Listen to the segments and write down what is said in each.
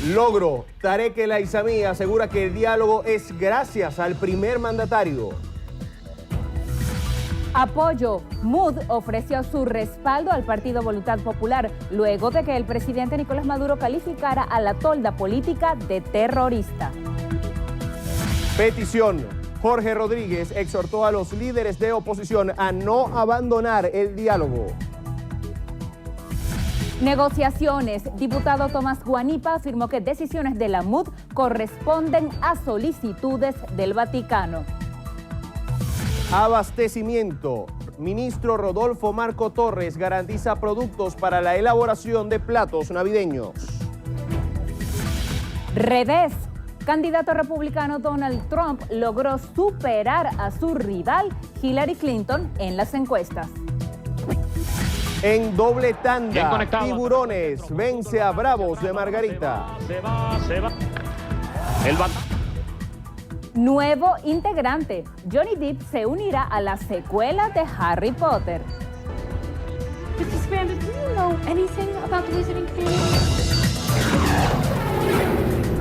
Logro. Tarek El Aizami asegura que el diálogo es gracias al primer mandatario. Apoyo. MUD ofreció su respaldo al Partido Voluntad Popular luego de que el presidente Nicolás Maduro calificara a la tolda política de terrorista. Petición. Jorge Rodríguez exhortó a los líderes de oposición a no abandonar el diálogo. Negociaciones. Diputado Tomás Guanipa afirmó que decisiones de la MUD corresponden a solicitudes del Vaticano. Abastecimiento. Ministro Rodolfo Marco Torres garantiza productos para la elaboración de platos navideños. Redes. Candidato republicano Donald Trump logró superar a su rival Hillary Clinton en las encuestas. En doble tanda, Tiburones vence a Bravos de Margarita. Se va. Nuevo integrante. Johnny Depp se unirá a la secuela de Harry Potter. Mrs. Miranda, do you know anything about the Wizarding Family?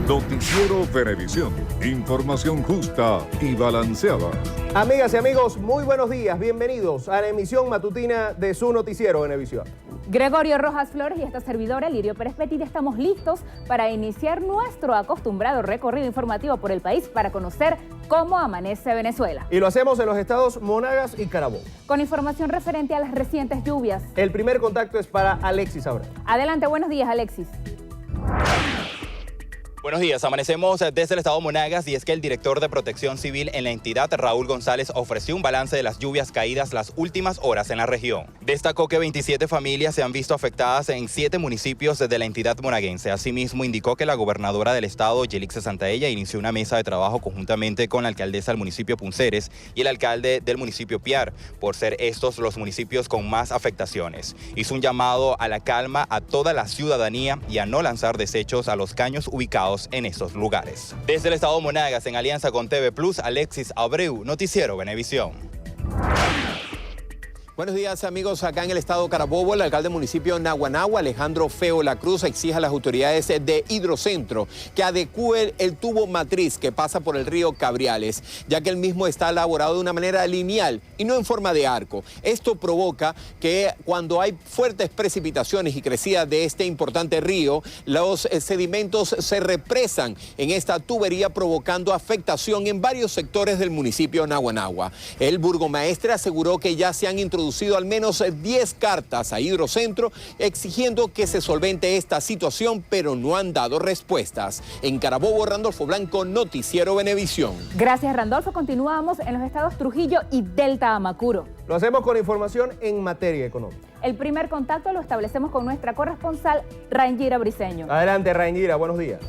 Noticiero Venevisión. Información justa y balanceada. Amigas y amigos, muy buenos días. Bienvenidos a la emisión matutina de su noticiero Venevisión. Gregorio Rojas Flores y esta servidora, Lirio Pérez Petit, estamos listos para iniciar nuestro acostumbrado recorrido informativo por el país para conocer cómo amanece Venezuela. Y lo hacemos en los estados Monagas y Carabobo. Con información referente a las recientes lluvias. El primer contacto es para Alexis Abreu. Adelante, buenos días, Alexis. Buenos días, amanecemos desde el estado Monagas y es que el director de Protección Civil en la entidad, Raúl González, ofreció un balance de las lluvias caídas las últimas horas en la región. Destacó que 27 familias se han visto afectadas en 7 municipios de la entidad monaguense. Asimismo, indicó que la gobernadora del estado, Yelixa Santaella, inició una mesa de trabajo conjuntamente con la alcaldesa del municipio Punceres y el alcalde del municipio Piar, por ser estos los municipios con más afectaciones. Hizo un llamado a la calma a toda la ciudadanía y a no lanzar desechos a los caños ubicados en estos lugares. Desde el estado Monagas, en alianza con TV Plus, Alexis Abreu, Noticiero Venevisión. Buenos días, amigos. Acá en el estado Carabobo, el alcalde del municipio Naguanagua, Alejandro Feo La Cruz, exige a las autoridades de Hidrocentro que adecúen el tubo matriz que pasa por el río Cabriales, ya que el mismo está elaborado de una manera lineal y no en forma de arco. Esto provoca que cuando hay fuertes precipitaciones y crecidas de este importante río, los sedimentos se represan en esta tubería, provocando afectación en varios sectores del municipio Naguanagua. El burgomaestre aseguró que ya se han introducido al menos 10 cartas a Hidrocentro exigiendo que se solvente esta situación, pero no han dado respuestas. En Carabobo, Randolfo Blanco, Noticiero Venevisión. Gracias, Randolfo. Continuamos en los estados Trujillo y Delta Amacuro. Lo hacemos con información en materia económica. El primer contacto lo establecemos con nuestra corresponsal, Rangira Briceño. Adelante, Rangira, buenos días.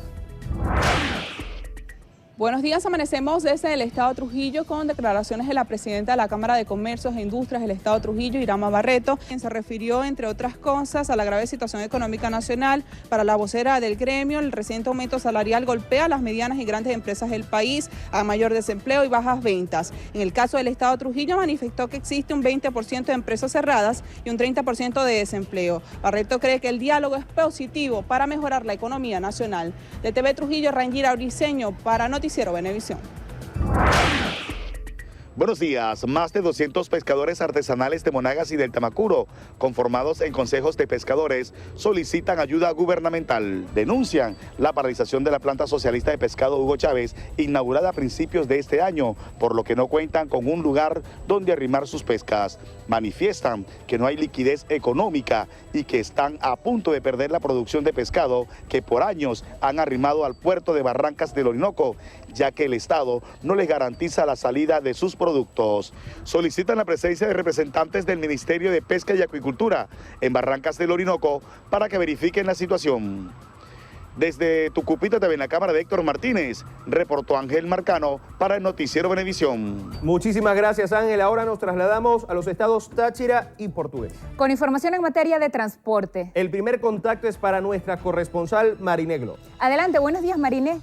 Buenos días, amanecemos desde el estado Trujillo con declaraciones de la presidenta de la Cámara de Comercios e Industrias del estado Trujillo, Irama Barreto, quien se refirió, entre otras cosas, a la grave situación económica nacional. Para la vocera del gremio, el reciente aumento salarial golpea a las medianas y grandes empresas del país, a mayor desempleo y bajas ventas. En el caso del estado Trujillo, manifestó que existe un 20% de empresas cerradas y un 30% de desempleo. Barreto cree que el diálogo es positivo para mejorar la economía nacional. De TV Trujillo, Rangira Briceño, para Noticiero Venevisión. Buenos días. Más de 200 pescadores artesanales de Monagas y del Tamacuro, conformados en consejos de pescadores, solicitan ayuda gubernamental. Denuncian la paralización de la planta socialista de pescado Hugo Chávez, inaugurada a principios de este año, por lo que no cuentan con un lugar donde arrimar sus pescas. Manifiestan que no hay liquidez económica y que están a punto de perder la producción de pescado que por años han arrimado al puerto de Barrancas del Orinoco, ya que el Estado no les garantiza la salida de sus productos. Solicitan la presencia de representantes del Ministerio de Pesca y Acuicultura en Barrancas del Orinoco para que verifiquen la situación. Desde Tucupita TV, en la cámara de Héctor Martínez, reportó Ángel Marcano para el Noticiero Venevisión. Muchísimas gracias, Ángel. Ahora nos trasladamos a los estados Táchira y Portuguesa. Con información en materia de transporte. El primer contacto es para nuestra corresponsal Mariné Glo. Adelante, buenos días, Mariné.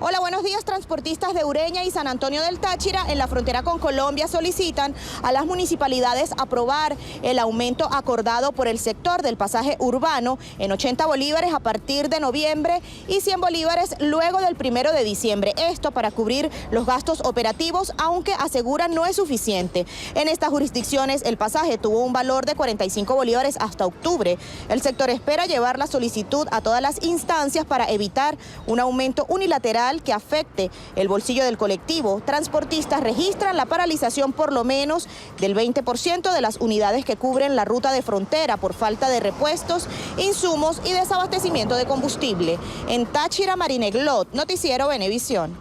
Hola, buenos días. Transportistas de Ureña y San Antonio del Táchira en la frontera con Colombia solicitan a las municipalidades aprobar el aumento acordado por el sector del pasaje urbano en 80 bolívares a partir de noviembre y 100 bolívares luego del 1 de diciembre. Esto para cubrir los gastos operativos, aunque aseguran no es suficiente. En estas jurisdicciones el pasaje tuvo un valor de 45 bolívares hasta octubre. El sector espera llevar la solicitud a todas las instancias para evitar un aumento unilateral que afecte el bolsillo del colectivo. Transportistas registran la paralización por lo menos del 20% de las unidades que cubren la ruta de frontera por falta de repuestos, insumos y desabastecimiento de combustible. En Táchira, Marineglot, Noticiero Venevisión.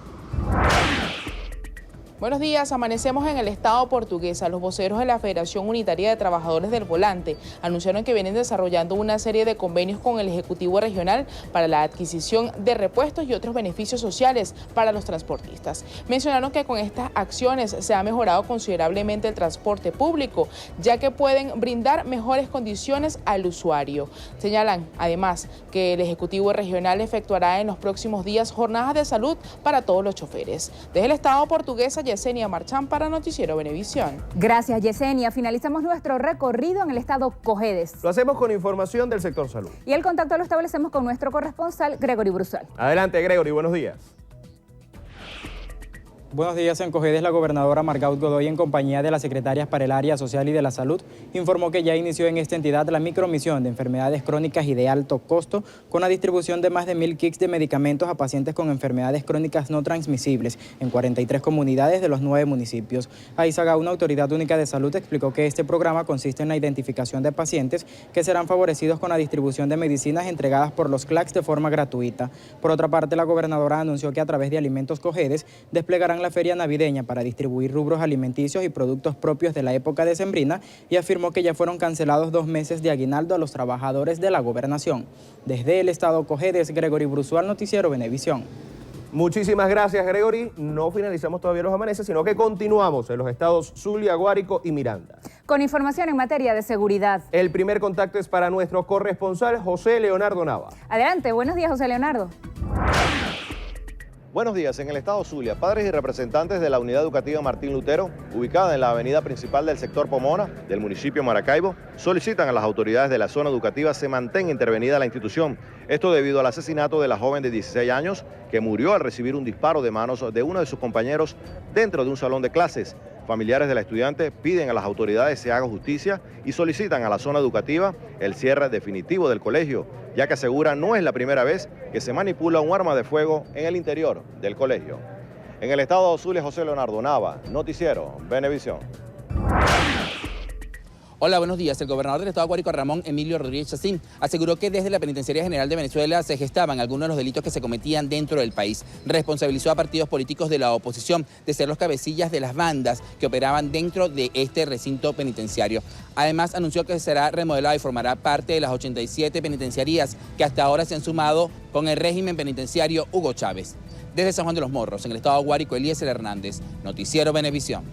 Buenos días, amanecemos en el estado portuguesa. Los voceros de la Federación Unitaria de Trabajadores del Volante anunciaron que vienen desarrollando una serie de convenios con el Ejecutivo Regional para la adquisición de repuestos y otros beneficios sociales para los transportistas. Mencionaron que con estas acciones se ha mejorado considerablemente el transporte público, ya que pueden brindar mejores condiciones al usuario. Señalan, además, que el Ejecutivo Regional efectuará en los próximos días jornadas de salud para todos los choferes. Desde el estado portuguesa, Yesenia Marchán para Noticiero Venevisión. Gracias, Yesenia. Finalizamos nuestro recorrido en el estado Cojedes. Lo hacemos con información del sector salud. Y el contacto lo establecemos con nuestro corresponsal, Gregory Brusual. Adelante, Gregory, buenos días. Buenos días. En Cojedes, la gobernadora Margaut Godoy, en compañía de las secretarias para el área social y de la salud, informó que ya inició en esta entidad la micromisión de enfermedades crónicas y de alto costo, con la distribución de más de 1.000 kits de medicamentos a pacientes con enfermedades crónicas no transmisibles en 43 comunidades de los 9 municipios. Aizaga, una autoridad única de salud, explicó que este programa consiste en la identificación de pacientes que serán favorecidos con la distribución de medicinas entregadas por los CLACs de forma gratuita. Por otra parte, la gobernadora anunció que a través de Alimentos Cojedes desplegarán la feria navideña para distribuir rubros alimenticios y productos propios de la época decembrina, y afirmó que ya fueron cancelados 2 meses de aguinaldo a los trabajadores de la gobernación. Desde el estado Cojedes, Gregory Brusual, Noticiero Venevisión. Muchísimas gracias, Gregory. No finalizamos todavía los amaneces, sino que continuamos en los estados Zulia, Guárico y Miranda. Con información en materia de seguridad. El primer contacto es para nuestro corresponsal, José Leonardo Nava. Adelante, buenos días, José Leonardo. Buenos días. En el estado Zulia, padres y representantes de la unidad educativa Martín Lutero, ubicada en la avenida principal del sector Pomona, del municipio Maracaibo, solicitan a las autoridades de la zona educativa se mantenga intervenida la institución. Esto debido al asesinato de la joven de 16 años que murió al recibir un disparo de manos de uno de sus compañeros dentro de un salón de clases. Familiares de la estudiante piden a las autoridades se haga justicia y solicitan a la zona educativa el cierre definitivo del colegio, ya que aseguran no es la primera vez que se manipula un arma de fuego en el interior del colegio. En el estado de Zulia, José Leonardo Nava, Noticiero Venevisión. Hola, buenos días. El gobernador del estado de Guárico, Ramón Emilio Rodríguez Chacín, aseguró que desde la Penitenciaría General de Venezuela se gestaban algunos de los delitos que se cometían dentro del país. Responsabilizó a partidos políticos de la oposición de ser los cabecillas de las bandas que operaban dentro de este recinto penitenciario. Además, anunció que será remodelado y formará parte de las 87 penitenciarías que hasta ahora se han sumado con el régimen penitenciario Hugo Chávez. Desde San Juan de los Morros, en el estado de Guárico, Eliezer Hernández, Noticiero Venevisión.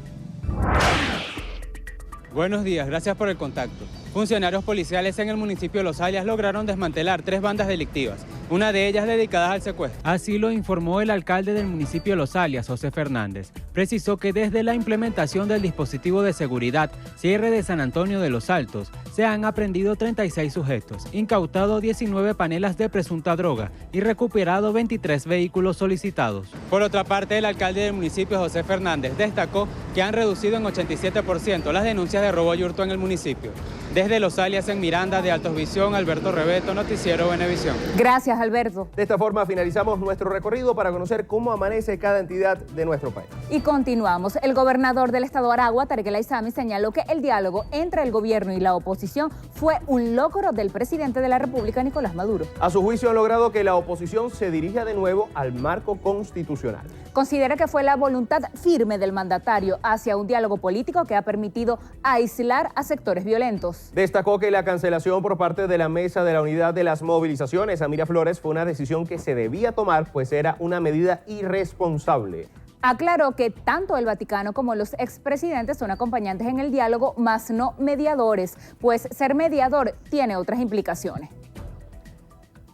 Buenos días, gracias por el contacto. Funcionarios policiales en el municipio de Los Alias lograron desmantelar 3 bandas delictivas, una de ellas dedicada al secuestro. Así lo informó el alcalde del municipio de Los Alias, José Fernández. Precisó que desde la implementación del dispositivo de seguridad cierre de San Antonio de los Altos, se han aprehendido 36 sujetos, incautado 19 panelas de presunta droga y recuperado 23 vehículos solicitados. Por otra parte, el alcalde del municipio, José Fernández, destacó que han reducido en 87% las denuncias de robo y hurto en el municipio. Desde Los Alias en Miranda, de Altos Visión, Alberto Rebeto, Noticiero Venevisión. Gracias, Alberto. De esta forma finalizamos nuestro recorrido para conocer cómo amanece cada entidad de nuestro país. Y continuamos. El gobernador del estado Aragua, Tarek El Aizami, señaló que el diálogo entre el gobierno y la oposición fue un logro del presidente de la República, Nicolás Maduro. A su juicio, han logrado que la oposición se dirija de nuevo al marco constitucional. Considera que fue la voluntad firme del mandatario hacia un diálogo político que ha permitido aislar a sectores violentos. Destacó que la cancelación por parte de la Mesa de la Unidad de las Movilizaciones a Miraflores fue una decisión que se debía tomar, pues era una medida irresponsable. Aclaró que tanto el Vaticano como los expresidentes son acompañantes en el diálogo, mas no mediadores, pues ser mediador tiene otras implicaciones.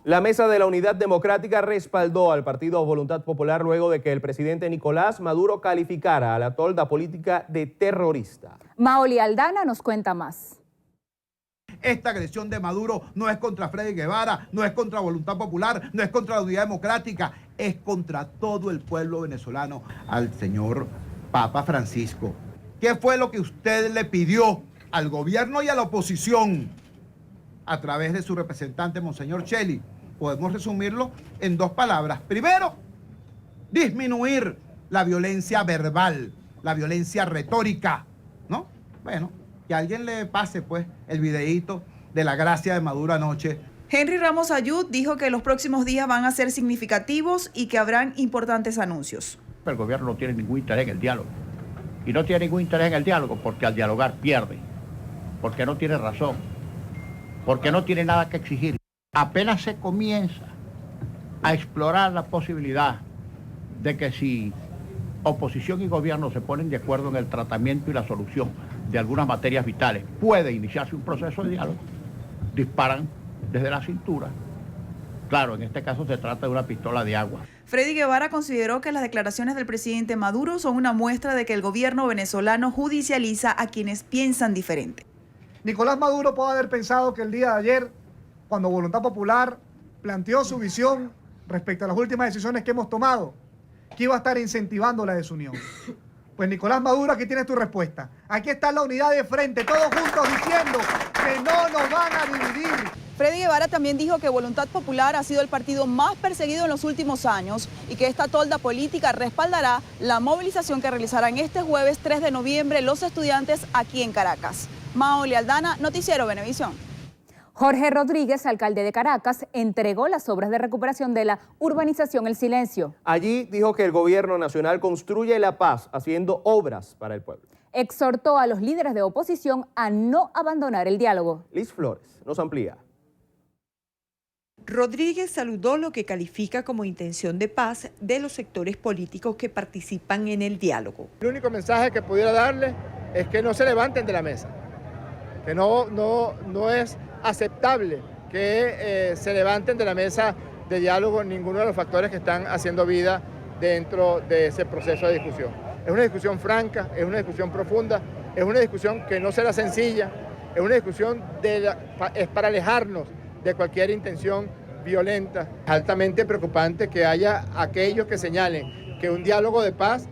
La Mesa de la Unidad Democrática respaldó al partido Voluntad Popular luego de que el presidente Nicolás Maduro calificara a la tolda política de terrorista. Maoli Aldana nos cuenta más. Esta agresión de Maduro no es contra Freddy Guevara, no es contra Voluntad Popular, no es contra la Unidad Democrática, es contra todo el pueblo venezolano al señor Papa Francisco. ¿Qué fue lo que usted le pidió al gobierno y a la oposición a través de su representante, Monseñor Cheli? Podemos resumirlo en dos palabras. Primero, disminuir la violencia verbal, la violencia retórica, ¿no? Bueno, que alguien le pase pues el videíto de la gracia de Maduro anoche. Henry Ramos Ayud dijo que los próximos días van a ser significativos y que habrán importantes anuncios. El gobierno no tiene ningún interés en el diálogo. Y no tiene ningún interés en el diálogo porque al dialogar pierde, porque no tiene razón, porque no tiene nada que exigir. Apenas se comienza a explorar la posibilidad de que si oposición y gobierno se ponen de acuerdo en el tratamiento y la solución de algunas materias vitales, puede iniciarse un proceso de diálogo. Disparan desde la cintura. Claro, en este caso se trata de una pistola de agua. Freddy Guevara consideró que las declaraciones del presidente Maduro son una muestra de que el gobierno venezolano judicializa a quienes piensan diferente. Nicolás Maduro puede haber pensado que el día de ayer, cuando Voluntad Popular planteó su visión respecto a las últimas decisiones que hemos tomado, que iba a estar incentivando la desunión. Pues Nicolás Maduro, aquí tienes tu respuesta. Aquí está la unidad de frente, todos juntos diciendo que no nos van a dividir. Freddy Guevara también dijo que Voluntad Popular ha sido el partido más perseguido en los últimos años y que esta tolda política respaldará la movilización que realizarán este jueves 3 de noviembre los estudiantes aquí en Caracas. Maoli Aldana, Noticiero Venevisión. Jorge Rodríguez, alcalde de Caracas, entregó las obras de recuperación de la urbanización El Silencio. Allí dijo que el gobierno nacional construye la paz haciendo obras para el pueblo. Exhortó a los líderes de oposición a no abandonar el diálogo. Liz Flores nos amplía. Rodríguez saludó lo que califica como intención de paz de los sectores políticos que participan en el diálogo. El único mensaje que pudiera darle es que no se levanten de la mesa, que no es aceptable que se levanten de la mesa de diálogo ninguno de los factores que están haciendo vida dentro de ese proceso de discusión. Es una discusión franca, es una discusión profunda, es una discusión que no será sencilla, es una discusión es para alejarnos de cualquier intención violenta. Es altamente preocupante que haya aquellos que señalen que un diálogo de paz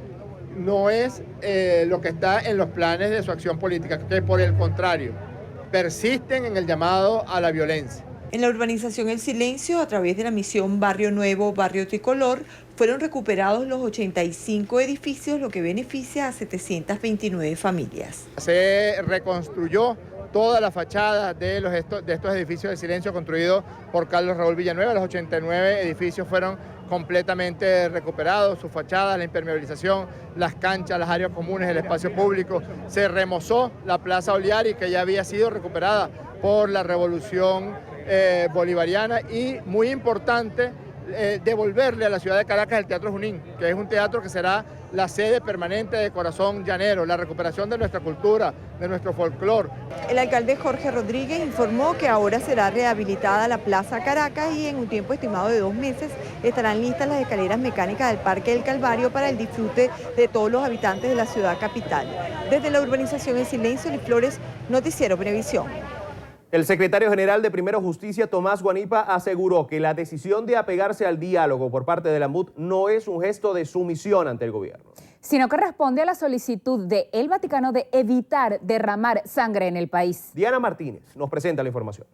no es lo que está en los planes de su acción política, que por el contrario, persisten en el llamado a la violencia. En la urbanización El Silencio, a través de la misión Barrio Nuevo, Barrio Tricolor, fueron recuperados los 85 edificios, lo que beneficia a 729 familias. Se reconstruyó toda la fachada de estos edificios del Silencio construidos por Carlos Raúl Villanueva. Los 89 edificios fueron completamente recuperados, sus fachadas, la impermeabilización, las canchas, las áreas comunes, el espacio público. Se remozó la Plaza Oliari, que ya había sido recuperada por la Revolución Bolivariana, y muy importante, devolverle a la ciudad de Caracas el Teatro Junín, que es un teatro que será la sede permanente de Corazón Llanero, la recuperación de nuestra cultura, de nuestro folclore. El alcalde Jorge Rodríguez informó que ahora será rehabilitada la Plaza Caracas y en un tiempo estimado de 2 meses estarán listas las escaleras mecánicas del Parque del Calvario para el disfrute de todos los habitantes de la ciudad capital. Desde la urbanización El Silencio, Liz Flores, Noticiero Venevisión. El secretario general de Primero Justicia, Tomás Guanipa, aseguró que la decisión de apegarse al diálogo por parte de la MUD no es un gesto de sumisión ante el gobierno, sino que responde a la solicitud del Vaticano de evitar derramar sangre en el país. Diana Martínez nos presenta la información.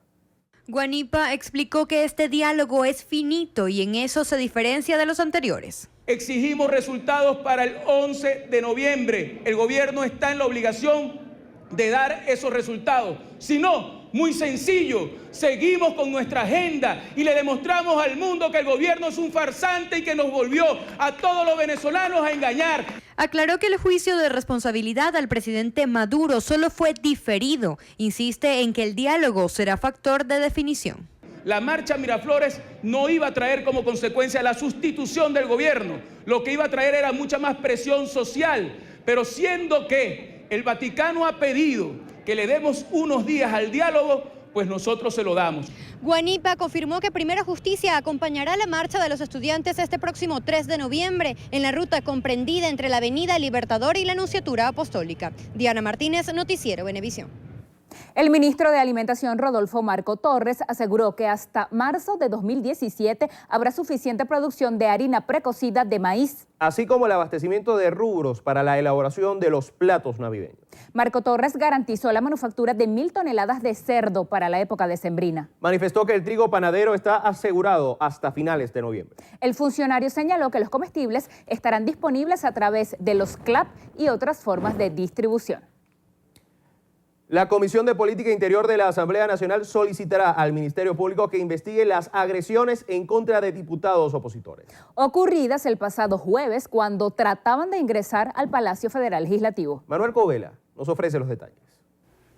Guanipa explicó que este diálogo es finito y en eso se diferencia de los anteriores. Exigimos resultados para el 11 de noviembre. El gobierno está en la obligación de dar esos resultados. Si no, muy sencillo, seguimos con nuestra agenda y le demostramos al mundo que el gobierno es un farsante y que nos volvió a todos los venezolanos a engañar. Aclaró que el juicio de responsabilidad al presidente Maduro solo fue diferido. Insiste en que el diálogo será factor de definición. La marcha Miraflores no iba a traer como consecuencia la sustitución del gobierno. Lo que iba a traer era mucha más presión social. Pero siendo que el Vaticano ha pedido que le demos unos días al diálogo, pues nosotros se lo damos. Guanipa confirmó que Primero Justicia acompañará la marcha de los estudiantes este próximo 3 de noviembre en la ruta comprendida entre la Avenida Libertador y la Nunciatura Apostólica. Diana Martínez, Noticiero Venevisión. El ministro de Alimentación, Rodolfo Marco Torres, aseguró que hasta marzo de 2017 habrá suficiente producción de harina precocida de maíz, así como el abastecimiento de rubros para la elaboración de los platos navideños. Marco Torres garantizó la manufactura de 1.000 toneladas de cerdo para la época decembrina. Manifestó que el trigo panadero está asegurado hasta finales de noviembre. El funcionario señaló que los comestibles estarán disponibles a través de los CLAP y otras formas de distribución. La Comisión de Política Interior de la Asamblea Nacional solicitará al Ministerio Público que investigue las agresiones en contra de diputados opositores, ocurridas el pasado jueves cuando trataban de ingresar al Palacio Federal Legislativo. Manuel Covela nos ofrece los detalles.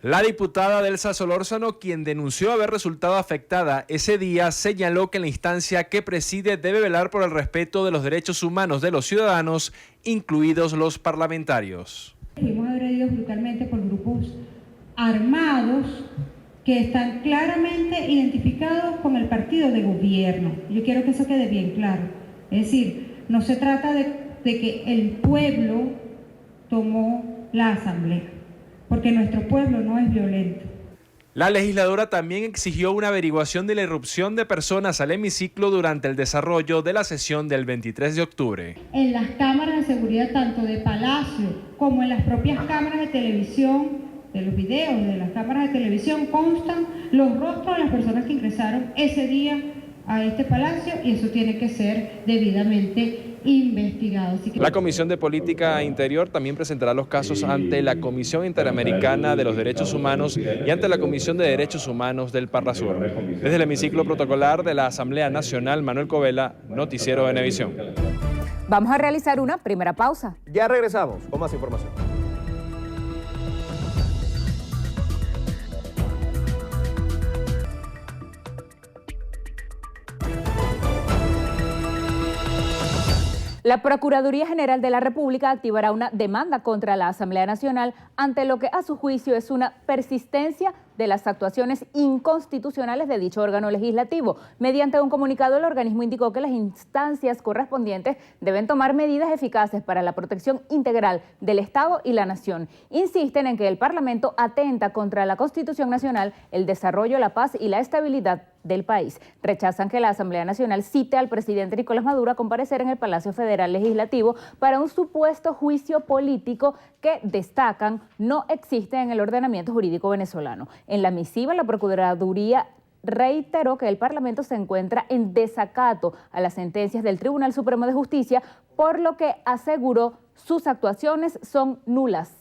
La diputada Delsa Solórzano, quien denunció haber resultado afectada ese día, señaló que la instancia que preside debe velar por el respeto de los derechos humanos de los ciudadanos, incluidos los parlamentarios. Fuimos agredidos brutalmente por grupos armados que están claramente identificados con el partido de gobierno. Yo quiero que eso quede bien claro. Es decir, no se trata de que el pueblo tomó la asamblea, porque nuestro pueblo no es violento. La legisladora también exigió una averiguación de la irrupción de personas al hemiciclo durante el desarrollo de la sesión del 23 de octubre. En las cámaras de seguridad, tanto de Palacio como en las propias cámaras de televisión, de los videos de las cámaras de televisión, constan los rostros de las personas que ingresaron ese día a este palacio y eso tiene que ser debidamente investigado. Así que... La Comisión de Política Interior también presentará los casos ante la Comisión Interamericana de los Derechos Humanos y ante la Comisión de Derechos Humanos del Parlasur. Desde el hemiciclo protocolar de la Asamblea Nacional, Manuel Covela, Noticiero Venevisión. Vamos a realizar una primera pausa. Ya regresamos con más información. La Procuraduría General de la República activará una demanda contra la Asamblea Nacional ante lo que a su juicio es una persistencia de las actuaciones inconstitucionales de dicho órgano legislativo. Mediante un comunicado, el organismo indicó que las instancias correspondientes deben tomar medidas eficaces para la protección integral del Estado y la nación. Insisten en que el Parlamento atenta contra la Constitución Nacional, el desarrollo, la paz y la estabilidad del país. Rechazan que la Asamblea Nacional cite al presidente Nicolás Maduro a comparecer en el Palacio Federal Legislativo para un supuesto juicio político que, destacan, no existe en el ordenamiento jurídico venezolano. En la misiva, la Procuraduría reiteró que el Parlamento se encuentra en desacato a las sentencias del Tribunal Supremo de Justicia, por lo que aseguró sus actuaciones son nulas.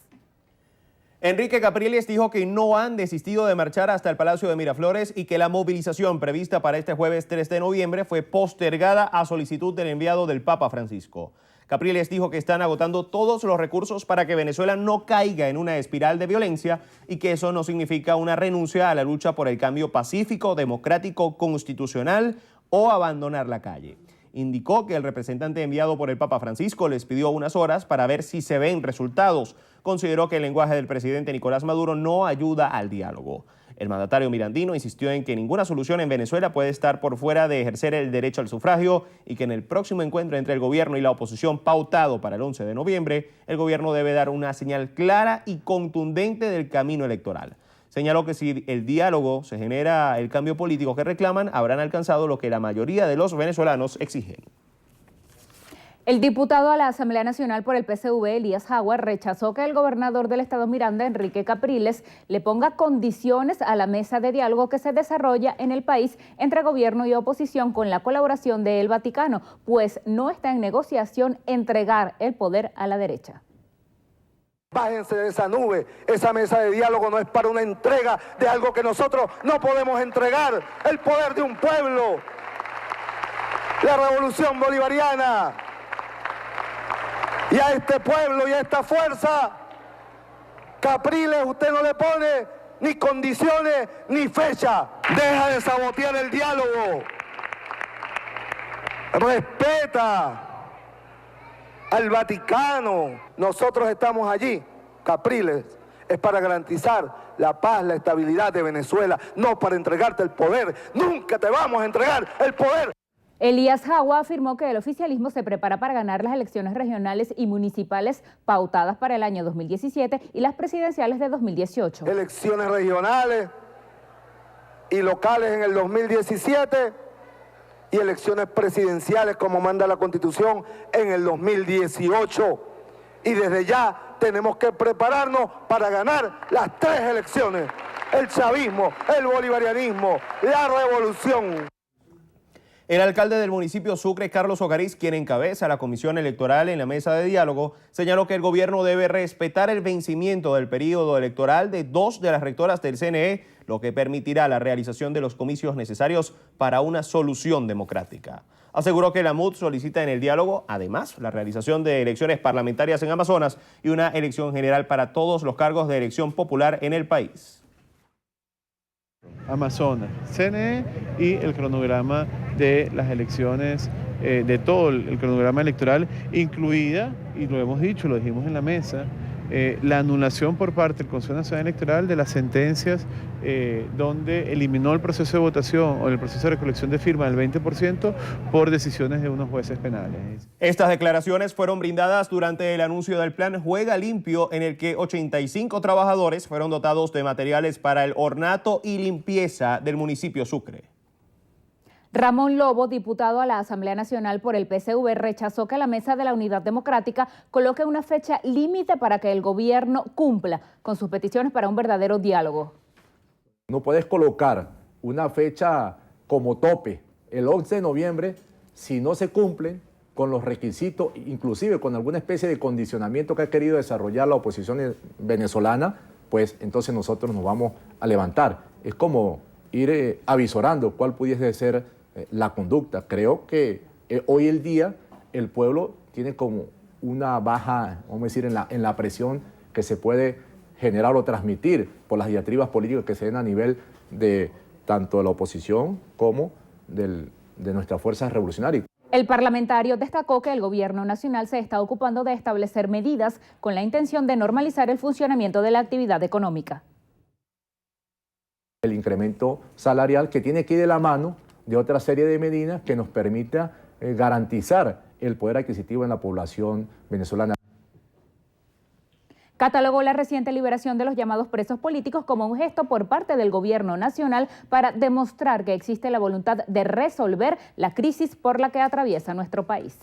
Enrique Capriles dijo que no han desistido de marchar hasta el Palacio de Miraflores y que la movilización prevista para este jueves 3 de noviembre fue postergada a solicitud del enviado del Papa Francisco. Capriles dijo que están agotando todos los recursos para que Venezuela no caiga en una espiral de violencia y que eso no significa una renuncia a la lucha por el cambio pacífico, democrático, constitucional o abandonar la calle. Indicó que el representante enviado por el Papa Francisco les pidió unas horas para ver si se ven resultados. Consideró que el lenguaje del presidente Nicolás Maduro no ayuda al diálogo. El mandatario mirandino insistió en que ninguna solución en Venezuela puede estar por fuera de ejercer el derecho al sufragio y que en el próximo encuentro entre el gobierno y la oposición pautado para el 11 de noviembre, el gobierno debe dar una señal clara y contundente del camino electoral. Señaló que si el diálogo se genera el cambio político que reclaman, habrán alcanzado lo que la mayoría de los venezolanos exigen. El diputado a la Asamblea Nacional por el PSV, Elías Jaguar, rechazó que el gobernador del estado Miranda, Enrique Capriles, le ponga condiciones a la mesa de diálogo que se desarrolla en el país entre gobierno y oposición con la colaboración del Vaticano, pues no está en negociación entregar el poder a la derecha. Bájense de esa nube, esa mesa de diálogo no es para una entrega de algo que nosotros no podemos entregar, el poder de un pueblo, la revolución bolivariana. Y a este pueblo y a esta fuerza, Capriles, usted no le pone ni condiciones ni fecha. Deja de sabotear el diálogo. Respeta al Vaticano. Nosotros estamos allí, Capriles, es para garantizar la paz, la estabilidad de Venezuela, no para entregarte el poder. Nunca te vamos a entregar el poder. Elías Jagua afirmó que el oficialismo se prepara para ganar las elecciones regionales y municipales pautadas para el año 2017 y las presidenciales de 2018. Elecciones regionales y locales en el 2017 y elecciones presidenciales como manda la Constitución en el 2018. Y desde ya tenemos que prepararnos para ganar las 3 elecciones: el chavismo, el bolivarianismo, la revolución. El alcalde del municipio Sucre, Carlos Ocariz, quien encabeza la comisión electoral en la mesa de diálogo, señaló que el gobierno debe respetar el vencimiento del periodo electoral de 2 de las rectoras del CNE, lo que permitirá la realización de los comicios necesarios para una solución democrática. Aseguró que la MUD solicita en el diálogo, además, la realización de elecciones parlamentarias en Amazonas y una elección general para todos los cargos de elección popular en el país. Amazonas, CNE y el cronograma de las elecciones, de todo el cronograma electoral, incluida, y lo hemos dicho, lo dijimos en la mesa, la anulación por parte del Consejo Nacional Electoral de las sentencias donde eliminó el proceso de votación o el proceso de recolección de firmas del 20% por decisiones de unos jueces penales. Estas declaraciones fueron brindadas durante el anuncio del plan Juega Limpio, en el que 85 trabajadores fueron dotados de materiales para el ornato y limpieza del municipio Sucre. Ramón Lobo, diputado a la Asamblea Nacional por el PSV, rechazó que la Mesa de la Unidad Democrática coloque una fecha límite para que el gobierno cumpla con sus peticiones para un verdadero diálogo. No puedes colocar una fecha como tope, el 11 de noviembre, si no se cumplen con los requisitos, inclusive con alguna especie de condicionamiento que ha querido desarrollar la oposición venezolana, pues entonces nosotros nos vamos a levantar. Es como ir avisorando cuál pudiese ser la conducta. Creo que hoy el día el pueblo tiene como una baja, vamos a decir, en la presión que se puede generar o transmitir por las diatribas políticas que se den a nivel de tanto de la oposición como de nuestras fuerzas revolucionarias. El parlamentario destacó que el gobierno nacional se está ocupando de establecer medidas con la intención de normalizar el funcionamiento de la actividad económica. El incremento salarial que tiene que ir de la mano de otra serie de medidas que nos permita garantizar el poder adquisitivo en la población venezolana. Catalogó la reciente liberación de los llamados presos políticos como un gesto por parte del gobierno nacional para demostrar que existe la voluntad de resolver la crisis por la que atraviesa nuestro país.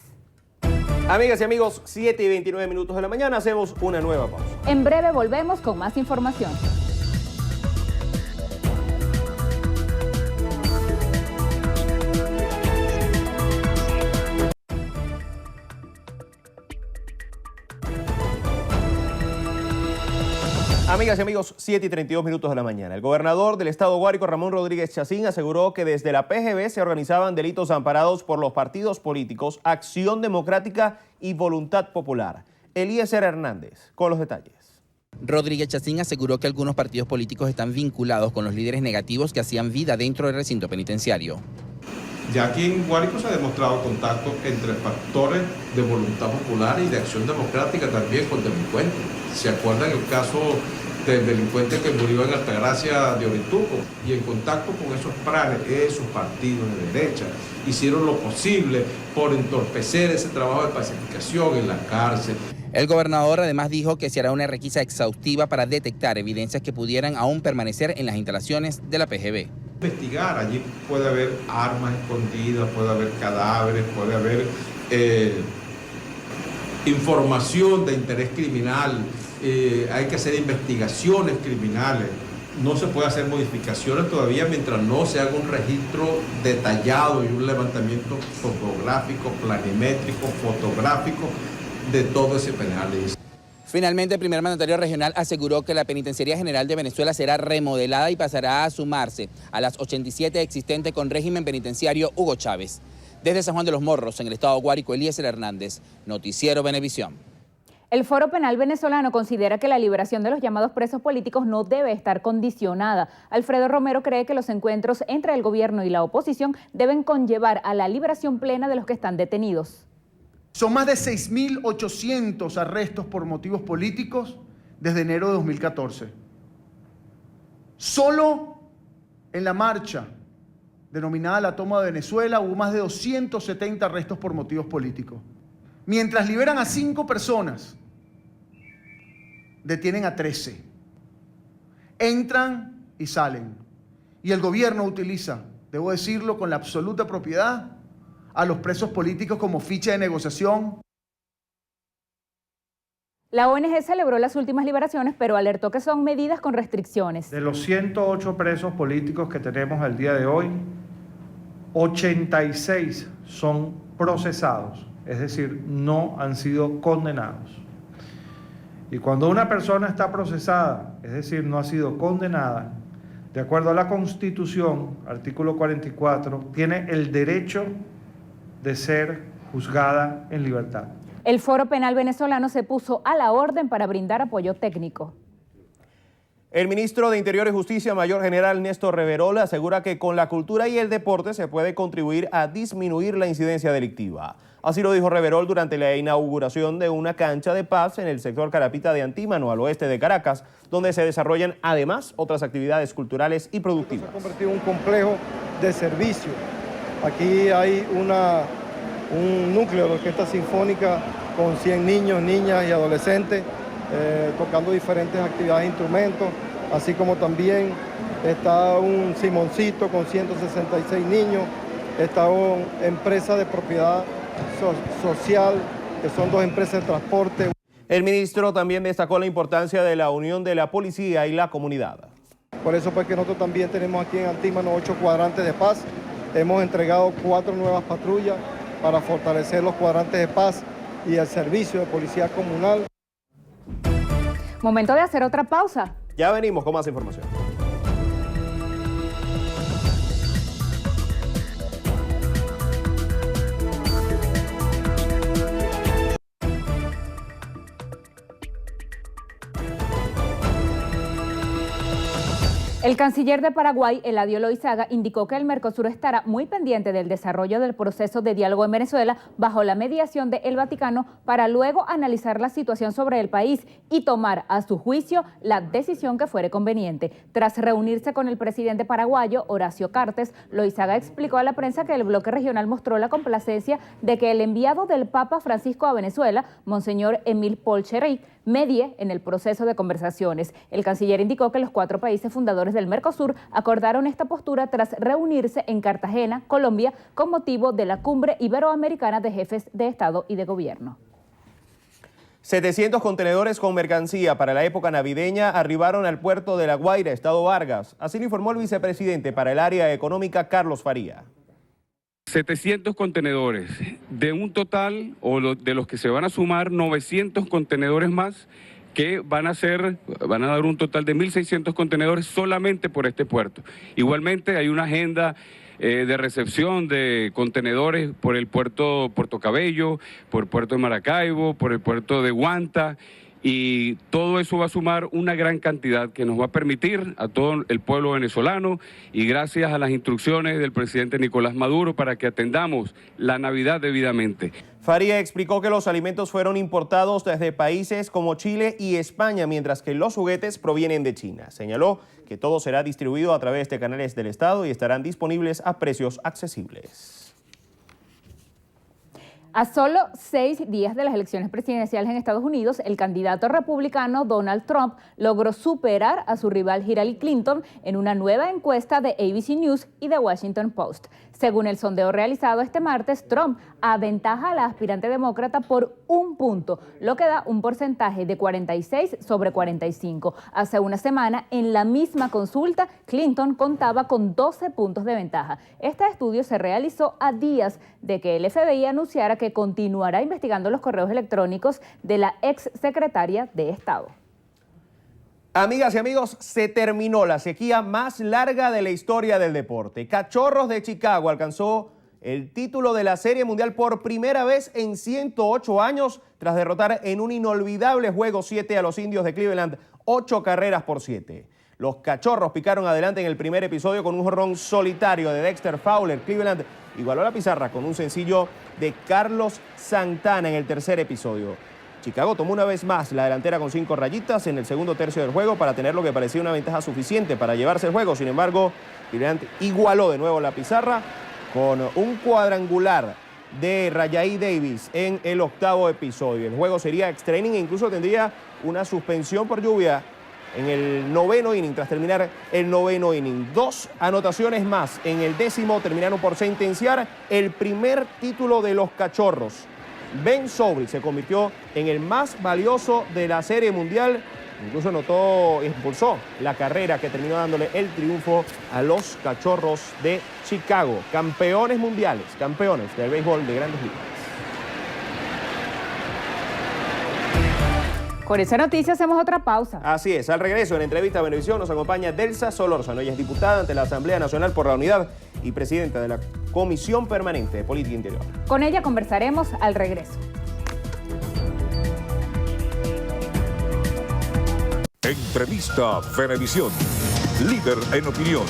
Amigas y amigos, 7:29 de la mañana, hacemos una nueva pausa. En breve volvemos con más información. Amigas y amigos, 7:32 de la mañana. El gobernador del estado Guárico, Ramón Rodríguez Chacín, aseguró que desde la PGB se organizaban delitos amparados por los partidos políticos Acción Democrática y Voluntad Popular. Eliezer Hernández, con los detalles. Rodríguez Chacín aseguró que algunos partidos políticos están vinculados con los líderes negativos que hacían vida dentro del recinto penitenciario. Ya aquí en Guárico se ha demostrado contacto entre factores de voluntad popular y de Acción Democrática también con delincuentes. ¿Se acuerdan el caso del delincuente que murió en Altagracia de Orituco? Y en contacto con esos pranes, esos partidos de derecha hicieron lo posible por entorpecer ese trabajo de pacificación en la cárcel. El gobernador además dijo que se hará una requisa exhaustiva para detectar evidencias que pudieran aún permanecer en las instalaciones de la PGB. Investigar, allí puede haber armas escondidas, puede haber cadáveres, puede haber información de interés criminal, hay que hacer investigaciones criminales. No se puede hacer modificaciones todavía mientras no se haga un registro detallado y un levantamiento topográfico, planimétrico, fotográfico de todo ese penal. Finalmente, el primer mandatario regional aseguró que la Penitenciaría General de Venezuela será remodelada y pasará a sumarse a las 87 existentes con régimen penitenciario Hugo Chávez. Desde San Juan de los Morros, en el estado Guárico, Eliezer Hernández, Noticiero Venevisión. El Foro Penal Venezolano considera que la liberación de los llamados presos políticos no debe estar condicionada. Alfredo Romero cree que los encuentros entre el gobierno y la oposición deben conllevar a la liberación plena de los que están detenidos. Son más de 6.800 arrestos por motivos políticos desde enero de 2014. Solo en la marcha denominada la toma de Venezuela hubo más de 270 arrestos por motivos políticos. Mientras liberan a 5 personas, detienen a 13. Entran y salen. Y el gobierno utiliza, debo decirlo con la absoluta propiedad, a los presos políticos como ficha de negociación. La ONG celebró las últimas liberaciones, pero alertó que son medidas con restricciones. De los 108 presos políticos que tenemos al día de hoy, 86 son procesados, es decir, no han sido condenados. Y cuando una persona está procesada, es decir, no ha sido condenada, de acuerdo a la Constitución, artículo 44, tiene el derecho de ser juzgada en libertad. El Foro Penal venezolano se puso a la orden para brindar apoyo técnico. El ministro de Interior y Justicia, Mayor General Néstor Reverol, asegura que con la cultura y el deporte se puede contribuir a disminuir la incidencia delictiva. Así lo dijo Reverol durante la inauguración de una cancha de paz en el sector Carapita de Antímano, al oeste de Caracas, donde se desarrollan además otras actividades culturales y productivas. Se ha convertido en un complejo de servicio. Aquí hay un núcleo de orquesta sinfónica con 100 niños, niñas y adolescentes tocando diferentes actividades e instrumentos, así como también está un Simoncito con 166 niños, está una empresa de propiedad social, que son 2 empresas de transporte. El ministro también destacó la importancia de la unión de la policía y la comunidad. Por eso pues que nosotros también tenemos aquí en Antímano 8 cuadrantes de paz, hemos entregado 4 nuevas patrullas para fortalecer los cuadrantes de paz y el servicio de policía comunal. Momento de hacer otra pausa. Ya venimos con más información. El canciller de Paraguay, Eladio Loizaga, indicó que el Mercosur estará muy pendiente del desarrollo del proceso de diálogo en Venezuela bajo la mediación de El Vaticano para luego analizar la situación sobre el país y tomar a su juicio la decisión que fuere conveniente. Tras reunirse con el presidente paraguayo, Horacio Cartes, Loizaga explicó a la prensa que el bloque regional mostró la complacencia de que el enviado del Papa Francisco a Venezuela, Monseñor Emil Polcheric, medie en el proceso de conversaciones. El canciller indicó que los 4 países fundadores del Mercosur acordaron esta postura tras reunirse en Cartagena, Colombia, con motivo de la Cumbre Iberoamericana de Jefes de Estado y de Gobierno. 700 contenedores con mercancía para la época navideña arribaron al puerto de La Guaira, Estado Vargas. Así lo informó el vicepresidente para el área económica, Carlos Faría. 700 contenedores, de un total, o de los que se van a sumar, 900 contenedores más, que van a dar un total de 1.600 contenedores solamente por este puerto. Igualmente hay una agenda de recepción de contenedores por el puerto Puerto Cabello, por el puerto de Maracaibo, por el puerto de Guanta, y todo eso va a sumar una gran cantidad que nos va a permitir a todo el pueblo venezolano, y gracias a las instrucciones del presidente Nicolás Maduro, para que atendamos la Navidad debidamente. Faría explicó que los alimentos fueron importados desde países como Chile y España, mientras que los juguetes provienen de China. Señaló que todo será distribuido a través de canales del Estado y estarán disponibles a precios accesibles. A solo 6 días de las elecciones presidenciales en Estados Unidos, el candidato republicano Donald Trump logró superar a su rival Hillary Clinton en una nueva encuesta de ABC News y The Washington Post. Según el sondeo realizado este martes, Trump aventaja a la aspirante demócrata por 1 punto, lo que da un porcentaje de 46 sobre 45. Hace una semana, en la misma consulta, Clinton contaba con 12 puntos de ventaja. Este estudio se realizó a días de que el FBI anunciara que continuará investigando los correos electrónicos de la ex secretaria de Estado. Amigas y amigos, se terminó la sequía más larga de la historia del deporte. Cachorros de Chicago alcanzó el título de la Serie Mundial por primera vez en 108 años tras derrotar en un inolvidable juego 7 a los Indios de Cleveland, 8 carreras por 7. Los Cachorros picaron adelante en el primer episodio con un jonrón solitario de Dexter Fowler. Cleveland igualó la pizarra con un sencillo de Carlos Santana en el tercer episodio. Chicago tomó una vez más la delantera con 5 rayitas en el segundo tercio del juego para tener lo que parecía una ventaja suficiente para llevarse el juego. Sin embargo, Cleveland igualó de nuevo la pizarra con un cuadrangular de Rajai Davis en el 8º episodio. El juego sería extra inning e incluso tendría una suspensión por lluvia en el 9º inning, tras terminar el 9º inning. 2 anotaciones más en el 10º terminaron por sentenciar el primer título de los Cachorros. Ben Zobrist se convirtió en el más valioso de la Serie Mundial. Incluso impulsó la carrera que terminó dándole el triunfo a los Cachorros de Chicago. Campeones mundiales, campeones del béisbol de Grandes Ligas. Con esa noticia hacemos otra pausa. Así es, al regreso en Entrevista a Venevisión nos acompaña Delsa Solórzano. Ella es diputada ante la Asamblea Nacional por la Unidad y presidenta de la Comisión Permanente de Política Interior. Con ella conversaremos al regreso. Entrevista Venevisión, líder en opinión,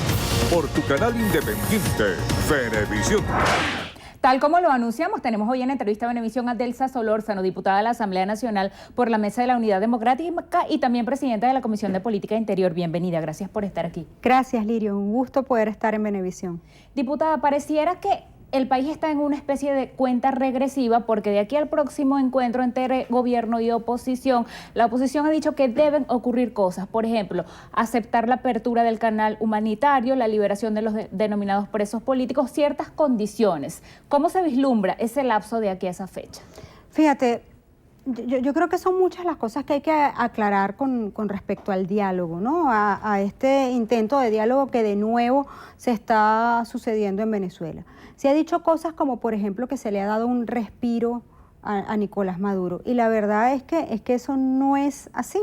por tu canal independiente, Venevisión. Tal como lo anunciamos, tenemos hoy en Entrevista a Venevisión a Delsa Solórzano, diputada de la Asamblea Nacional por la Mesa de la Unidad Democrática y también presidenta de la Comisión de Política Interior. Bienvenida, gracias por estar aquí. Gracias, Lirio, un gusto poder estar en Venevisión. Diputada, pareciera que el país está en una especie de cuenta regresiva porque de aquí al próximo encuentro entre gobierno y oposición, la oposición ha dicho que deben ocurrir cosas. Por ejemplo, aceptar la apertura del canal humanitario, la liberación de los denominados presos políticos, ciertas condiciones. ¿Cómo se vislumbra ese lapso de aquí a esa fecha? Fíjate, yo creo que son muchas las cosas que hay que aclarar con respecto al diálogo, ¿no? A este intento de diálogo que de nuevo se está sucediendo en Venezuela. Se ha dicho cosas como, por ejemplo, que se le ha dado un respiro a Nicolás Maduro. Y la verdad es que eso no es así.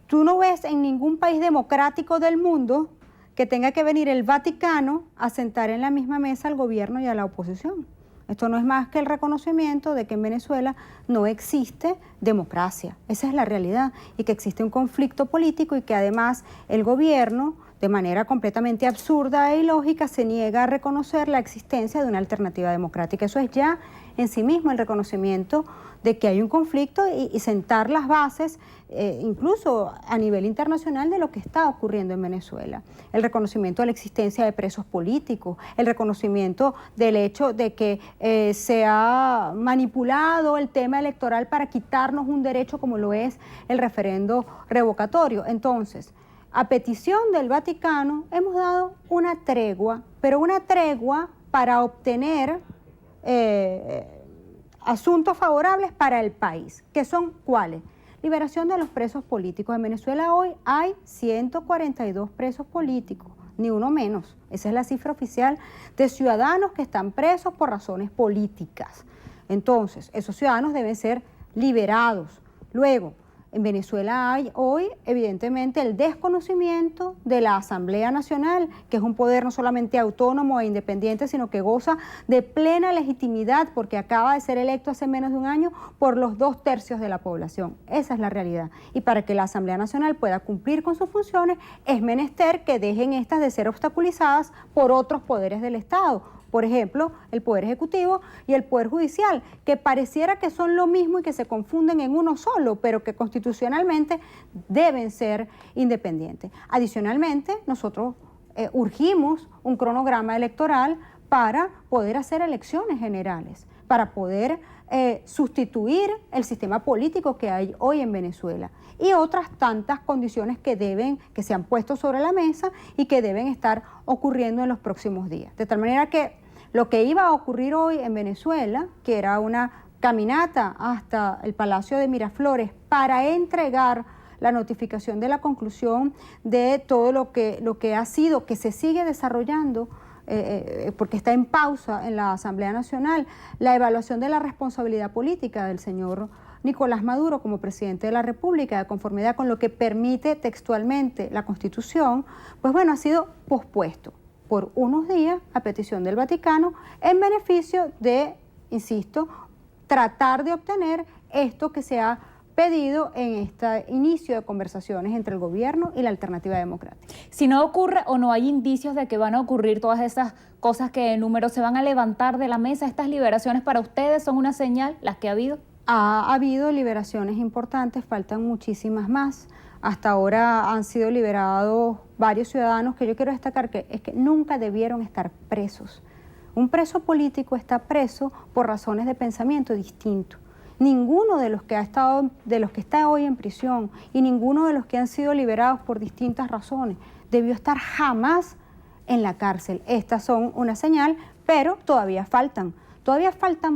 Tú no ves en ningún país democrático del mundo que tenga que venir el Vaticano a sentar en la misma mesa al gobierno y a la oposición. Esto no es más que el reconocimiento de que en Venezuela no existe democracia. Esa es la realidad. Y que existe un conflicto político y que además el gobierno, de manera completamente absurda e ilógica, se niega a reconocer la existencia de una alternativa democrática. Eso es ya en sí mismo el reconocimiento de que hay un conflicto y sentar las bases, incluso a nivel internacional, de lo que está ocurriendo en Venezuela. El reconocimiento de la existencia de presos políticos, el reconocimiento del hecho de que se ha manipulado el tema electoral para quitarnos un derecho como lo es el referendo revocatorio. Entonces, a petición del Vaticano hemos dado una tregua, pero una tregua para obtener asuntos favorables para el país, que son ¿cuáles? Liberación de los presos políticos. En Venezuela hoy hay 142 presos políticos, ni uno menos. Esa es la cifra oficial de ciudadanos que están presos por razones políticas. Entonces, esos ciudadanos deben ser liberados. Luego, en Venezuela hay hoy, evidentemente, el desconocimiento de la Asamblea Nacional, que es un poder no solamente autónomo e independiente, sino que goza de plena legitimidad porque acaba de ser electo hace menos de un año por los 2/3 de la población. Esa es la realidad. Y para que la Asamblea Nacional pueda cumplir con sus funciones, es menester que dejen estas de ser obstaculizadas por otros poderes del Estado. Por ejemplo, el Poder Ejecutivo y el Poder Judicial, que pareciera que son lo mismo y que se confunden en uno solo, pero que constitucionalmente deben ser independientes. Adicionalmente, nosotros urgimos un cronograma electoral para poder hacer elecciones generales, para poder sustituir el sistema político que hay hoy en Venezuela y otras tantas condiciones que se han puesto sobre la mesa y que deben estar ocurriendo en los próximos días. De tal manera que lo que iba a ocurrir hoy en Venezuela, que era una caminata hasta el Palacio de Miraflores para entregar la notificación de la conclusión de todo lo que ha sido, que se sigue desarrollando, porque está en pausa en la Asamblea Nacional, la evaluación de la responsabilidad política del señor Nicolás Maduro como presidente de la República, de conformidad con lo que permite textualmente la Constitución, pues bueno, ha sido pospuesto por unos días a petición del Vaticano en beneficio de, insisto, tratar de obtener esto que se ha pedido en este inicio de conversaciones entre el gobierno y la alternativa democrática. Si no ocurre o no hay indicios de que van a ocurrir todas esas cosas que en número se van a levantar de la mesa, estas liberaciones para ustedes son una señal, las que ha habido. Ha habido liberaciones importantes, faltan muchísimas más. Hasta ahora han sido liberados varios ciudadanos que yo quiero destacar que es que nunca debieron estar presos. Un preso político está preso por razones de pensamiento distinto. Ninguno de los que está hoy en prisión y ninguno de los que han sido liberados por distintas razones debió estar jamás en la cárcel. Estas son una señal, pero todavía faltan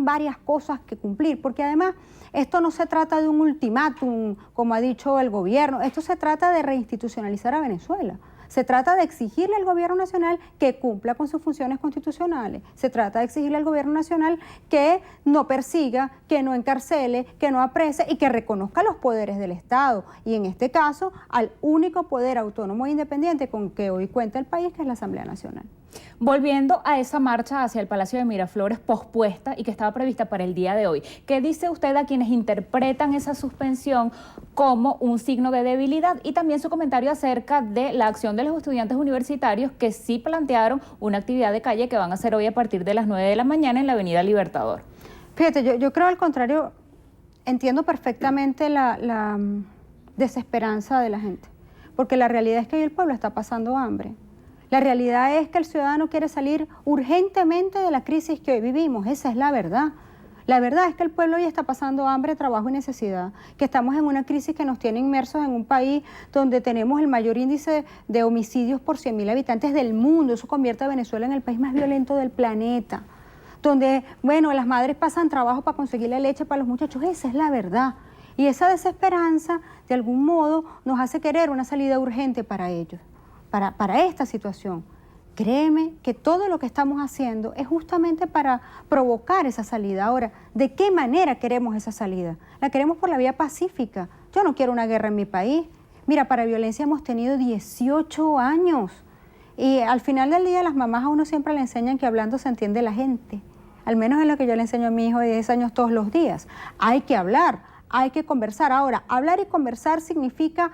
varias cosas que cumplir, porque además esto no se trata de un ultimátum, como ha dicho el gobierno, esto se trata de reinstitucionalizar a Venezuela. Se trata de exigirle al gobierno nacional que cumpla con sus funciones constitucionales. Se trata de exigirle al gobierno nacional que no persiga, que no encarcele, que no aprese y que reconozca los poderes del Estado. Y en este caso, al único poder autónomo e independiente con que hoy cuenta el país, que es la Asamblea Nacional. Volviendo a esa marcha hacia el Palacio de Miraflores pospuesta y que estaba prevista para el día de hoy, ¿qué dice usted a quienes interpretan esa suspensión como un signo de debilidad? Y también su comentario acerca de la acción de los estudiantes universitarios que sí plantearon una actividad de calle que van a hacer hoy a partir de las 9 de la mañana en la Avenida Libertador. Fíjate, yo creo al contrario, entiendo perfectamente la desesperanza de la gente, porque la realidad es que hoy el pueblo está pasando hambre. La realidad es que el ciudadano quiere salir urgentemente de la crisis que hoy vivimos, esa es la verdad. La verdad es que el pueblo hoy está pasando hambre, trabajo y necesidad, que estamos en una crisis que nos tiene inmersos en un país donde tenemos el mayor índice de homicidios por 100.000 habitantes del mundo. Eso convierte a Venezuela en el país más violento del planeta, donde, bueno, las madres pasan trabajo para conseguir la leche para los muchachos, esa es la verdad. Y esa desesperanza, de algún modo, nos hace querer una salida urgente para ellos. Para esta situación. Créeme que todo lo que estamos haciendo es justamente para provocar esa salida. Ahora, ¿de qué manera queremos esa salida? La queremos por la vía pacífica. Yo no quiero una guerra en mi país. Mira, para violencia hemos tenido 18 años. Y al final del día las mamás a uno siempre le enseñan que hablando se entiende la gente. Al menos es lo que yo le enseño a mi hijo de 10 años todos los días. Hay que hablar. Hay que conversar. Ahora, hablar y conversar significa,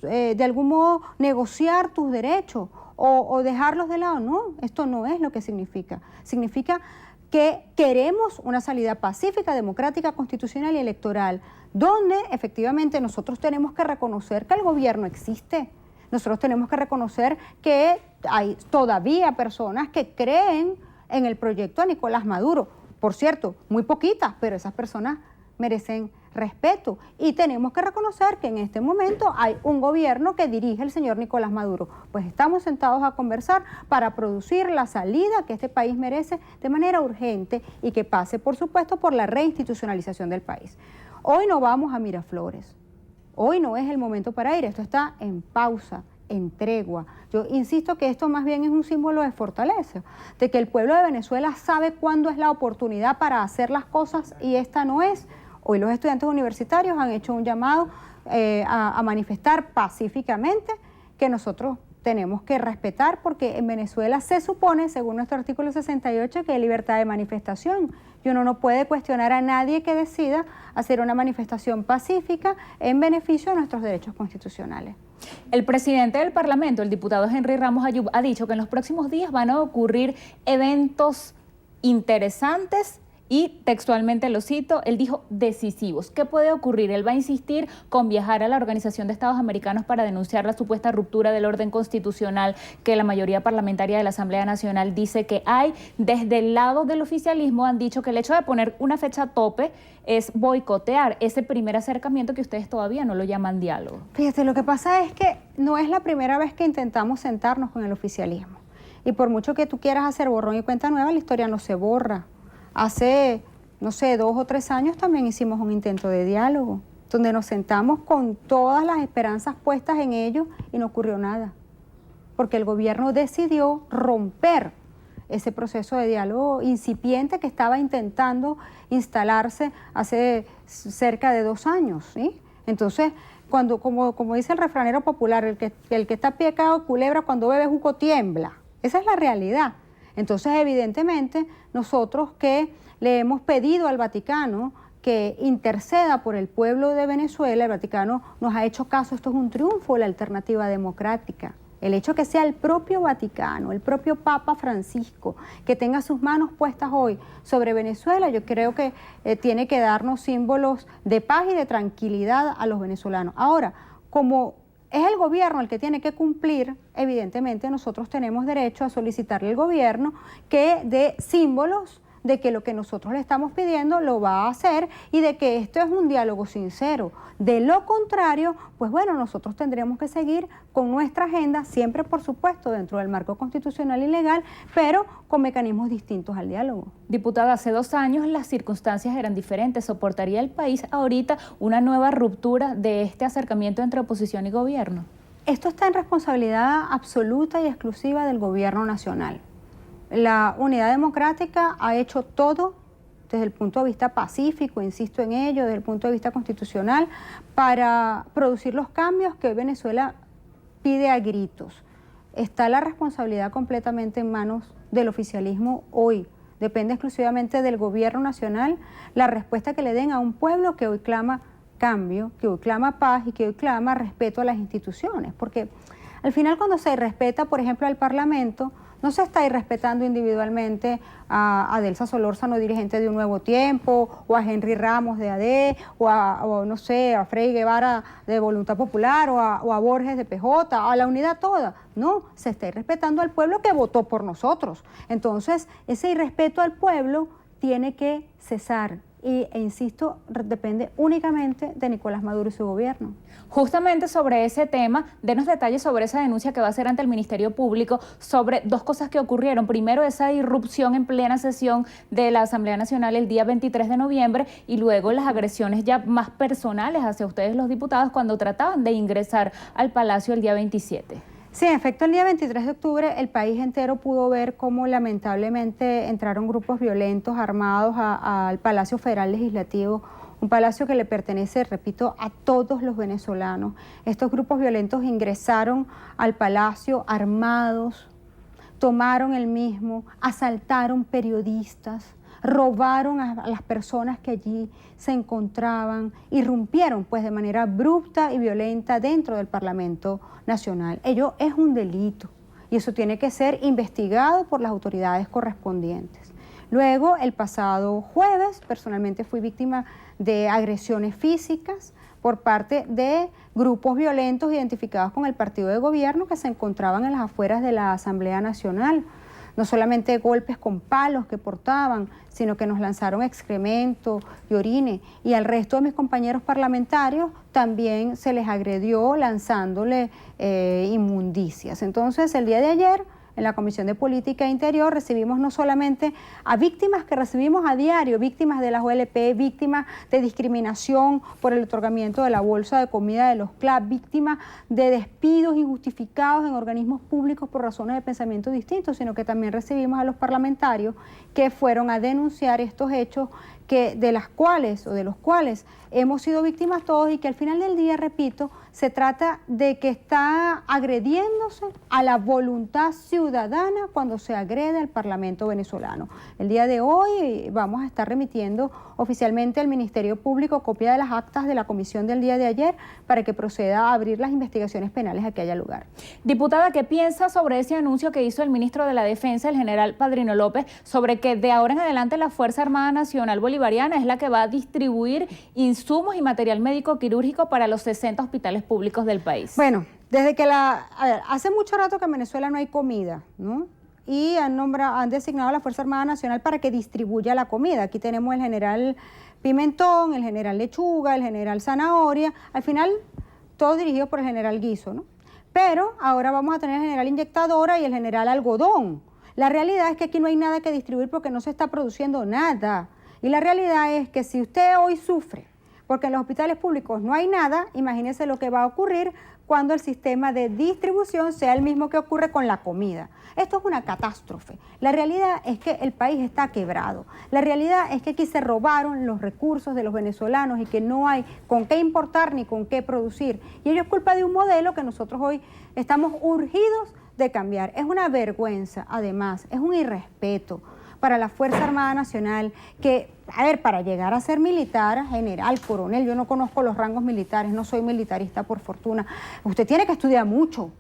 de algún modo, negociar tus derechos o dejarlos de lado. No, esto no es lo que significa. Significa que queremos una salida pacífica, democrática, constitucional y electoral, donde efectivamente nosotros tenemos que reconocer que el gobierno existe. Nosotros tenemos que reconocer que hay todavía personas que creen en el proyecto de Nicolás Maduro. Por cierto, muy poquitas, pero esas personas merecen respeto y tenemos que reconocer que en este momento hay un gobierno que dirige el señor Nicolás Maduro. Pues estamos sentados a conversar para producir la salida que este país merece de manera urgente y que pase, por supuesto, por la reinstitucionalización del país. Hoy no vamos a Miraflores, hoy no es el momento para ir, esto está en pausa, en tregua. Yo insisto que esto más bien es un símbolo de fortaleza, de que el pueblo de Venezuela sabe cuándo es la oportunidad para hacer las cosas y esta no es. Hoy los estudiantes universitarios han hecho un llamado a manifestar pacíficamente que nosotros tenemos que respetar porque en Venezuela se supone, según nuestro artículo 68, que hay libertad de manifestación y uno no puede cuestionar a nadie que decida hacer una manifestación pacífica en beneficio de nuestros derechos constitucionales. El presidente del Parlamento, el diputado Henry Ramos Ayub, ha dicho que en los próximos días van a ocurrir eventos interesantes y textualmente lo cito, él dijo decisivos. ¿Qué puede ocurrir? Él va a insistir con viajar a la Organización de Estados Americanos para denunciar la supuesta ruptura del orden constitucional que la mayoría parlamentaria de la Asamblea Nacional dice que hay. Desde el lado del oficialismo han dicho que el hecho de poner una fecha tope es boicotear ese primer acercamiento que ustedes todavía no lo llaman diálogo. Fíjate, lo que pasa es que no es la primera vez que intentamos sentarnos con el oficialismo. Y por mucho que tú quieras hacer borrón y cuenta nueva, la historia no se borra. Hace, no sé, 2 o 3 años también hicimos un intento de diálogo, donde nos sentamos con todas las esperanzas puestas en ello y no ocurrió nada, porque el gobierno decidió romper ese proceso de diálogo incipiente que estaba intentando instalarse hace cerca de 2 años, ¿sí? Entonces, como dice el refranero popular, el que está pecado culebra cuando bebe jugo tiembla. Esa es la realidad. Entonces, evidentemente, nosotros que le hemos pedido al Vaticano que interceda por el pueblo de Venezuela, el Vaticano nos ha hecho caso, esto es un triunfo de la alternativa democrática. El hecho que sea el propio Vaticano, el propio Papa Francisco, que tenga sus manos puestas hoy sobre Venezuela, yo creo que tiene que darnos símbolos de paz y de tranquilidad a los venezolanos. Ahora, como es el gobierno el que tiene que cumplir, evidentemente nosotros tenemos derecho a solicitarle al gobierno que dé símbolos de que lo que nosotros le estamos pidiendo lo va a hacer y de que esto es un diálogo sincero. De lo contrario, pues bueno, nosotros tendremos que seguir con nuestra agenda, siempre por supuesto dentro del marco constitucional y legal, pero con mecanismos distintos al diálogo. Diputada, hace 2 años las circunstancias eran diferentes. ¿Soportaría el país ahorita una nueva ruptura de este acercamiento entre oposición y gobierno? Esto está en responsabilidad absoluta y exclusiva del gobierno nacional. La Unidad Democrática ha hecho todo desde el punto de vista pacífico, insisto en ello, desde el punto de vista constitucional, para producir los cambios que Venezuela pide a gritos. Está la responsabilidad completamente en manos del oficialismo hoy. Depende exclusivamente del gobierno nacional la respuesta que le den a un pueblo que hoy clama cambio, que hoy clama paz y que hoy clama respeto a las instituciones. Porque al final, cuando se respeta, por ejemplo, al Parlamento, no se está irrespetando individualmente a Adelsa Solórzano, dirigente de Un Nuevo Tiempo, o a Henry Ramos de AD, o no sé, a Frei Guevara de Voluntad Popular, o a Borges de PJ, a la unidad toda. No, se está irrespetando al pueblo que votó por nosotros. Entonces, ese irrespeto al pueblo tiene que cesar. E insisto, depende únicamente de Nicolás Maduro y su gobierno. Justamente sobre ese tema, denos detalles sobre esa denuncia que va a hacer ante el Ministerio Público sobre 2 cosas que ocurrieron. Primero, esa irrupción en plena sesión de la Asamblea Nacional el día 23 de noviembre y luego las agresiones ya más personales hacia ustedes los diputados cuando trataban de ingresar al Palacio el día 27. Sí, en efecto, el día 23 de octubre el país entero pudo ver cómo lamentablemente entraron grupos violentos armados al Palacio Federal Legislativo, un palacio que le pertenece, repito, a todos los venezolanos. Estos grupos violentos ingresaron al palacio armados, tomaron el mismo, asaltaron periodistas, robaron a las personas que allí se encontraban, irrumpieron pues de manera abrupta y violenta dentro del Parlamento Nacional. Ello es un delito y eso tiene que ser investigado por las autoridades correspondientes. Luego, el pasado jueves, personalmente fui víctima de agresiones físicas por parte de grupos violentos identificados con el partido de gobierno que se encontraban en las afueras de la Asamblea Nacional. No solamente golpes con palos que portaban, sino que nos lanzaron excremento y orine. Y al resto de mis compañeros parlamentarios también se les agredió lanzándole inmundicias. Entonces, el día de ayer, en la Comisión de Política Interior, recibimos no solamente a víctimas que recibimos a diario, víctimas de las OLP, víctimas de discriminación por el otorgamiento de la bolsa de comida de los CLAP, víctimas de despidos injustificados en organismos públicos por razones de pensamiento distintos, sino que también recibimos a los parlamentarios que fueron a denunciar estos hechos de los cuales hemos sido víctimas todos y que al final del día, repito, se trata de que está agrediéndose a la voluntad ciudadana cuando se agrede al Parlamento venezolano. El día de hoy vamos a estar remitiendo oficialmente al Ministerio Público copia de las actas de la comisión del día de ayer para que proceda a abrir las investigaciones penales a que haya lugar. Diputada, ¿qué piensa sobre ese anuncio que hizo el ministro de la Defensa, el general Padrino López, sobre que de ahora en adelante la Fuerza Armada Nacional Bolivariana es la que va a distribuir insumos y material médico quirúrgico para los 60 hospitales públicos del país? Bueno, desde que hace mucho rato que en Venezuela no hay comida, ¿no? Y han designado a la Fuerza Armada Nacional para que distribuya la comida. Aquí tenemos el general Pimentón, el general Lechuga, el general Zanahoria, al final todo dirigido por el general Guizo, ¿no? Pero ahora vamos a tener el general Inyectadora y el general Algodón. La realidad es que aquí no hay nada que distribuir porque no se está produciendo nada. Y la realidad es que si usted hoy sufre porque en los hospitales públicos no hay nada, imagínese lo que va a ocurrir cuando el sistema de distribución sea el mismo que ocurre con la comida. Esto es una catástrofe. La realidad es que el país está quebrado. La realidad es que aquí se robaron los recursos de los venezolanos y que no hay con qué importar ni con qué producir. Y ello es culpa de un modelo que nosotros hoy estamos urgidos de cambiar. Es una vergüenza, además, es un irrespeto para la Fuerza Armada Nacional que, para llegar a ser militar, general, coronel, yo no conozco los rangos militares, no soy militarista por fortuna, usted tiene que estudiar mucho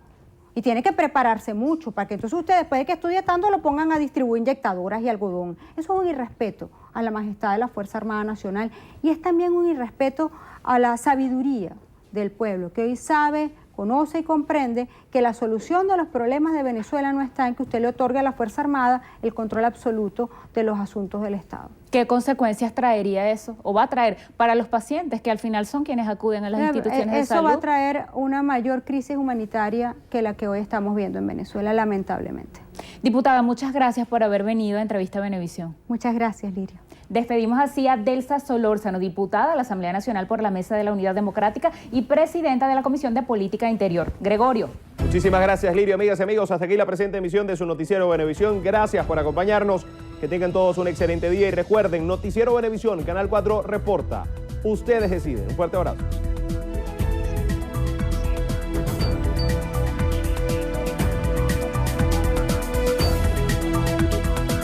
Y tiene que prepararse mucho para que entonces usted, después de que estudie tanto, lo pongan a distribuir inyectadoras y algodón. Eso es un irrespeto a la majestad de la Fuerza Armada Nacional y es también un irrespeto a la sabiduría del pueblo, que hoy sabe, conoce y comprende que la solución de los problemas de Venezuela no está en que usted le otorgue a la Fuerza Armada el control absoluto de los asuntos del Estado. ¿Qué consecuencias traería eso? ¿O va a traer para los pacientes que al final son quienes acuden a las instituciones de salud? Eso va a traer una mayor crisis humanitaria que la que hoy estamos viendo en Venezuela, lamentablemente. Diputada, muchas gracias por haber venido a Entrevista Venevisión. Muchas gracias, Liria. Despedimos así a Delsa Solórzano, diputada de la Asamblea Nacional por la Mesa de la Unidad Democrática y presidenta de la Comisión de Política Interior. Gregorio. Muchísimas gracias, Lirio. Amigas y amigos, hasta aquí la presente emisión de su Noticiero Venevisión. Gracias por acompañarnos. Que tengan todos un excelente día y recuerden, Noticiero Venevisión, Canal 4 reporta. Ustedes deciden. Un fuerte abrazo.